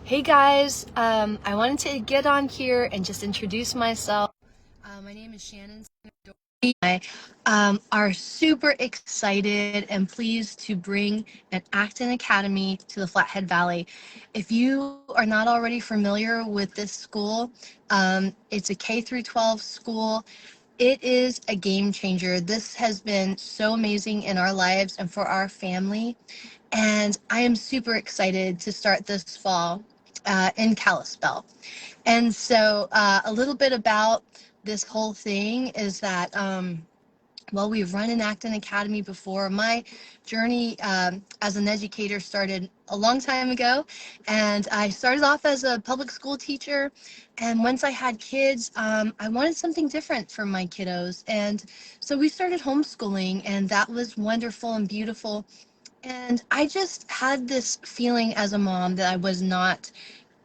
Hey guys, I wanted to get on here and just introduce myself. My name is Shannon. I are super excited and pleased to bring an Acton Academy to the Flathead Valley. If you are not already familiar with this school, it's a K through 12 school. It is a game changer. This has been so amazing in our lives and for our family. And I am super excited to start this fall in Kalispell. And so a little bit about this whole thing is that, well, we've run an Acton Academy before. My journey as an educator started a long time ago, and I started off as a public school teacher. And once I had kids, I wanted something different for my kiddos. And so we started homeschooling, and that was wonderful and beautiful. And I just had this feeling as a mom that I was not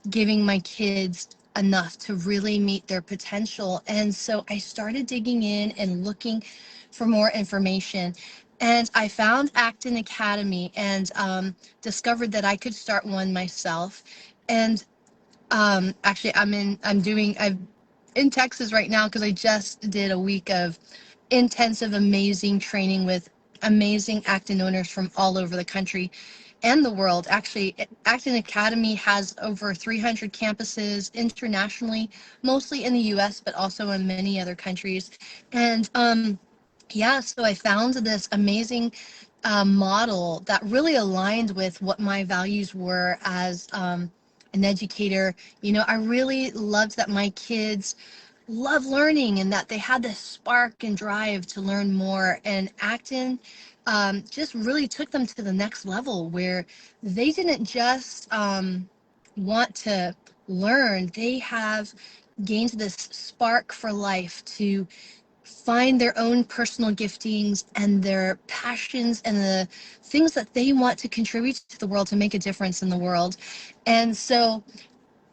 giving my kids enough to really meet their potential. And so I started digging in and looking for more information. And I found Acton Academy and discovered that I could start one myself. And actually, I'm in Texas right now because I just did a week of intensive, amazing training with amazing Acton owners from all over the country and the world. Actually, Acton Academy has over 300 campuses internationally, mostly in the US, but also in many other countries. And yeah, so I found this amazing model that really aligned with what my values were as an educator. You know, I really loved that my kids love learning and that they had this spark and drive to learn more. And Acton just really took them to the next level where they didn't just want to learn, they have gained this spark for life to find their own personal giftings and their passions and the things that they want to contribute to the world to make a difference in the world. And so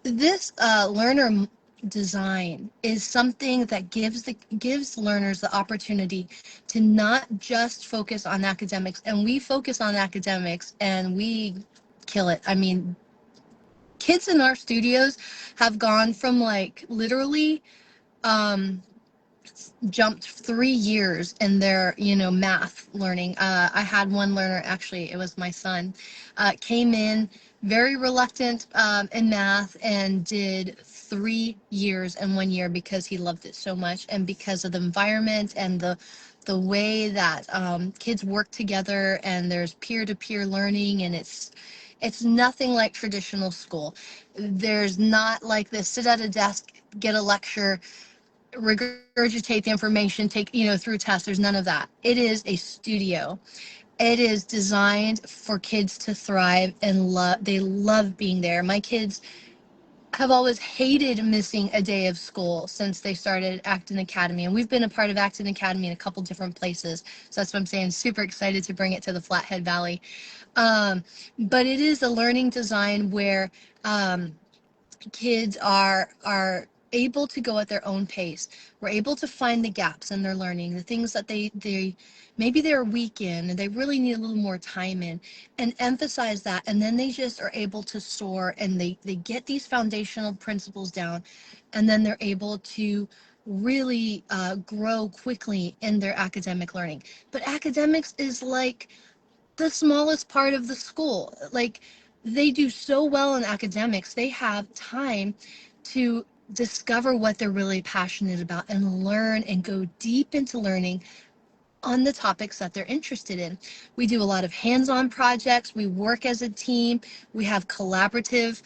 this learner design is something that gives learners the opportunity to not just focus on academics. And we focus on academics and we kill it. I mean, kids in our studios have gone from like literally um jumped 3 years in their math learning. I had one learner, actually it was my son, came in very reluctant in math and did 3 years in 1 year because he loved it so much and because of the environment and the way that kids work together and there's peer-to-peer learning, and it's nothing like traditional school. There's not like this sit at a desk, get a lecture, regurgitate the information, take through tests. There's none of that. It is a studio. It is designed for kids to thrive and they love being there. My kids have always hated missing a day of school since they started Acton Academy, and we've been a part of Acton Academy in a couple different places. So that's what I'm saying, super excited to bring it to the Flathead Valley. But it is a learning design where kids are able to go at their own pace. We're able to find the gaps in their learning, the things that they maybe they're weak in and they really need a little more time in, and emphasize that. And then they just are able to soar and they get these foundational principles down, and then they're able to really grow quickly in their academic learning. But academics is like the smallest part of the school. Like, they do so well in academics, they have time to discover what they're really passionate about and learn and go deep into learning on the topics that they're interested in. We do a lot of hands-on projects, we work as a team, we have collaborative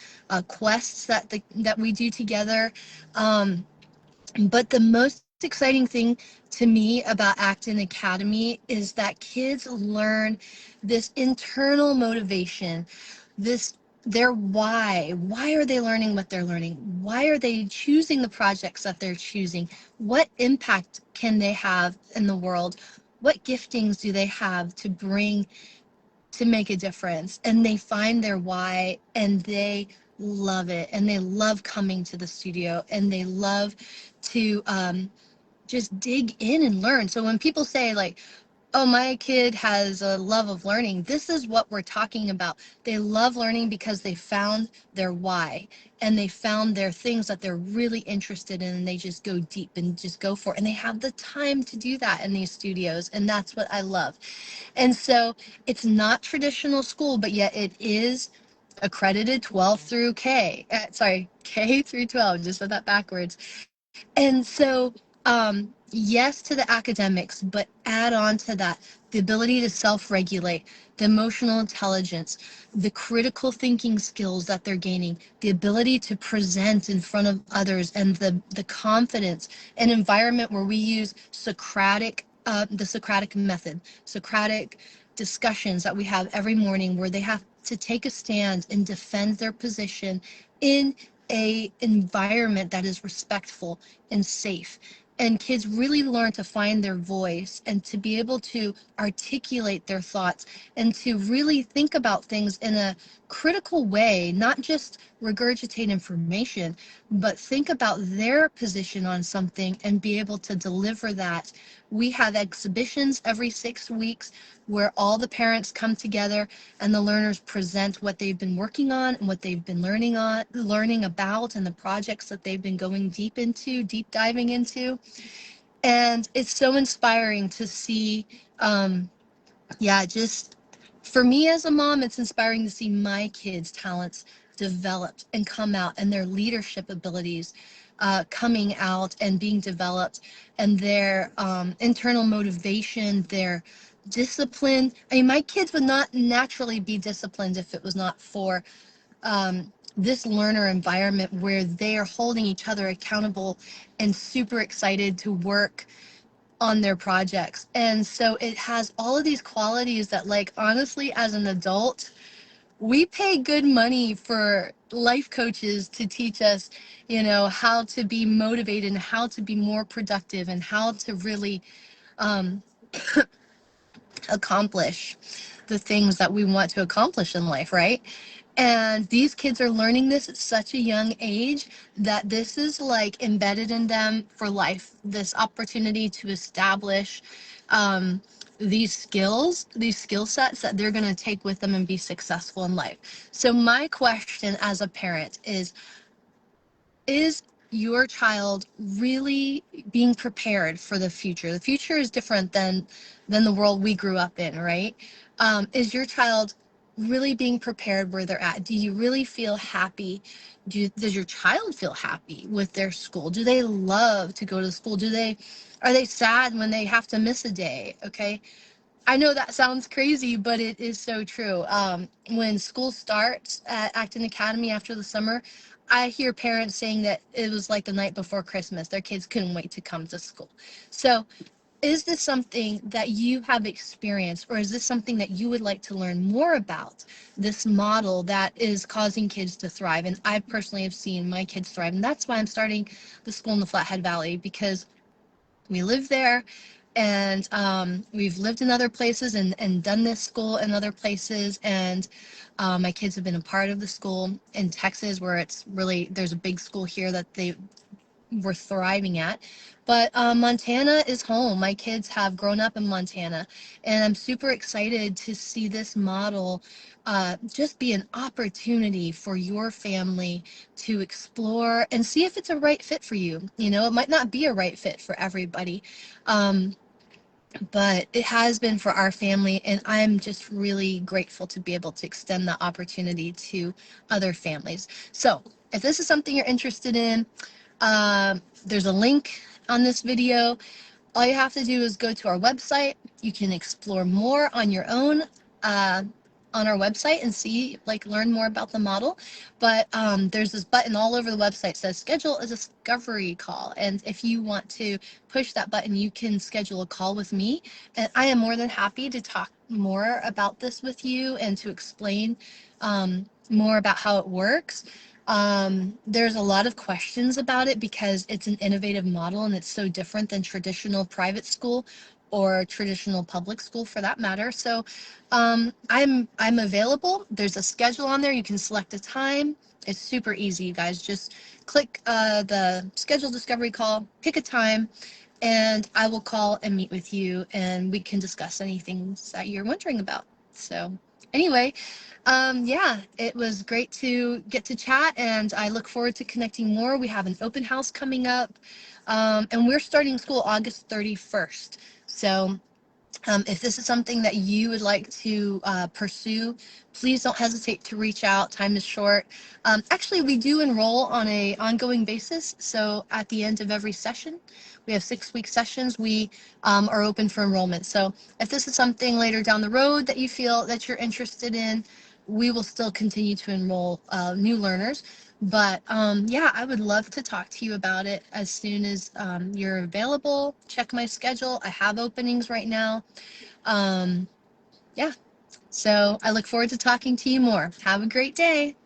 quests that we do together. But the most exciting thing to me about Acton Academy is that kids learn this internal motivation, this their why. Why are they learning what they're learning? Why are they choosing the projects that they're choosing? What impact can they have in the world? What giftings do they have to bring to make a difference? And they find their why and they love it, and they love coming to the studio, and they love to just dig in and learn. So when people say like, oh, my kid has a love of learning. This is what we're talking about. They love learning because they found their why and they found their things that they're really interested in, and they just go deep and just go for it. And they have the time to do that in these studios. And that's what I love. And so it's not traditional school, but yet it is accredited 12 through K. K through 12, just said that backwards. And so, yes to the academics, but add on to that the ability to self-regulate, the emotional intelligence, the critical thinking skills that they're gaining, the ability to present in front of others, and the confidence, an environment where we use the Socratic method, Socratic discussions that we have every morning where they have to take a stand and defend their position in a environment that is respectful and safe. And kids really learn to find their voice and to be able to articulate their thoughts and to really think about things in a critical way, not just regurgitate information, but think about their position on something and be able to deliver that. We have exhibitions every 6 weeks where all the parents come together and the learners present what they've been working on and what they've been learning about, and the projects that they've been going deep diving into. And it's so inspiring to see, just for me as a mom, it's inspiring to see my kids' talents developed and come out, and their leadership abilities coming out and being developed, and their internal motivation, their discipline. I mean, my kids would not naturally be disciplined if it was not for this learner environment where they are holding each other accountable and super excited to work on their projects. And so it has all of these qualities that, like, honestly, as an adult, we pay good money for life coaches to teach us, how to be motivated and how to be more productive and how to really um, accomplish the things that we want to accomplish in life, right? And these kids are learning this at such a young age that this is like embedded in them for life. This opportunity to establish these skill sets that they're going to take with them and be successful in life. So my question as a parent is your child really being prepared for the future? The future is different than the world we grew up in, right? Is your child really being prepared where they're at? Do you really feel happy? Does your child feel happy with their school? Do they love to go to school? Are they sad when they have to miss a day? Okay. I know that sounds crazy, but it is so true. When school starts at Acton Academy after the summer, I hear parents saying that it was like the night before Christmas. Their kids couldn't wait to come to school. So, is this something that you have experienced, or is this something that you would like to learn more about? This model that is causing kids to thrive. And I personally have seen my kids thrive. And that's why I'm starting the school in the Flathead Valley, because we live there, and we've lived in other places and done this school in other places, and my kids have been a part of the school in Texas, where it's really, there's a big school here that they were thriving at. But Montana is home. My kids have grown up in Montana, and I'm super excited to see this model just be an opportunity for your family to explore and see if it's a right fit for you. It might not be a right fit for everybody, but it has been for our family, and I'm just really grateful to be able to extend the opportunity to other families. So if this is something you're interested in, there's a link on this video. All you have to do is go to our website. You can explore more on your own on our website and learn more about the model. But there's this button all over the website that says schedule a discovery call. And if you want to push that button, you can schedule a call with me. And I am more than happy to talk more about this with you and to explain more about how it works. There's a lot of questions about it because it's an innovative model and it's so different than traditional private school or traditional public school for that matter. So I'm available. There's a schedule on there. You can select a time. It's super easy, you guys. Just click the schedule discovery call, pick a time, and I will call and meet with you, and we can discuss anything that you're wondering about. So anyway, yeah, it was great to get to chat, and I look forward to connecting more. We have an open house coming up, and we're starting school August 31st. So if this is something that you would like to pursue, please don't hesitate to reach out. Time is short. Actually, we do enroll on an ongoing basis. So at the end of every session, we have 6-week sessions. We are open for enrollment. So if this is something later down the road that you feel that you're interested in, we will still continue to enroll new learners. But yeah, I would love to talk to you about it as soon as you're available. Check my schedule. I have openings right now. Yeah, so I look forward to talking to you more. Have a great day.